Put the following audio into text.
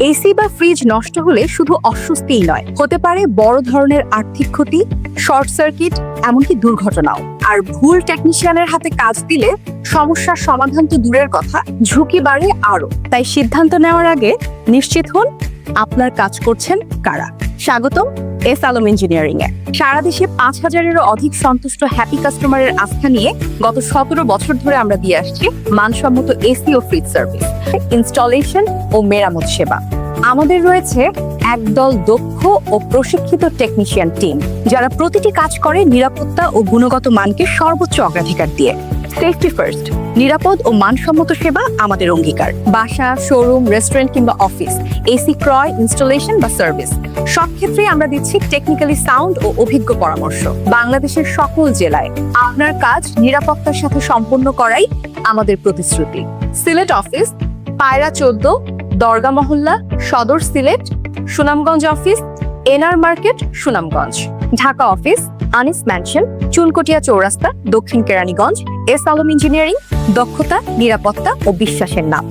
AC বা fridge নষ্ট হলে শুধু অস্বস্তিই নয়, হতে পারে বড় ধরনের আর্থিক ক্ষতি, শর্ট সার্কিট, এমনকি দুর্ঘটনাও। আর ভুল টেকনিশিয়ানের হাতে কাজ দিলে সমস্যার সমাধান তো দূরের কথা, ঝুঁকি বাড়ে আরো। তাই সিদ্ধান্ত নেওয়ার আগে নিশ্চিত হন আপনার কাজ করছেন কারা। স্বাগতম এস আলম ইঞ্জিনিয়ারিং এ। সারা দেশে 5,000-এরও অধিক সন্তুষ্ট হ্যাপি কাস্টমারের আস্থা নিয়ে গত 17 বছর ধরে আমরা দিয়ে আসছি মানসম্মত এসি ও ফ্রিজ সার্ভিস, ইনস্টলেশন ও মেরামত সেবা। আমাদের রয়েছে একদল দক্ষ ও প্রশিক্ষিত টেকনিশিয়ান টিম, যারা প্রতিটি কাজ করে নিরাপত্তা ও গুণগত মানকে সর্বোচ্চ অগ্রাধিকার দিয়ে। সেফটি ফার্স্ট, নিরাপদ ও মানসম্মত সেবা আমাদের অঙ্গীকার। বাসা, শোরুম, রেস্টুরেন্ট কিংবা অফিস, এসি ক্রয়, ইনস্টলেশন বা সার্ভিস, সব ক্ষেত্রেই আমরা দিচ্ছি টেকনিক্যালি সাউন্ড ও অভিজ্ঞ পরামর্শ। বাংলাদেশের সকল জেলায় আপনার কাজ নিরাপত্তার সাথে সম্পন্ন করাই আমাদের প্রতিশ্রুতি। সিলেট অফিস, পায়রা 14, Dargah Mahalla, Sadar Sylhet, Sunamganj office, NR market, Sunamganj. Dhaka office, Anis mansion, Chunkutia Chowrasta, দক্ষিণ কেরানীগঞ্জ। এস আলম ইঞ্জিনিয়ারিং, দক্ষতা, নিরাপত্তা ও বিশ্বাসের নাম।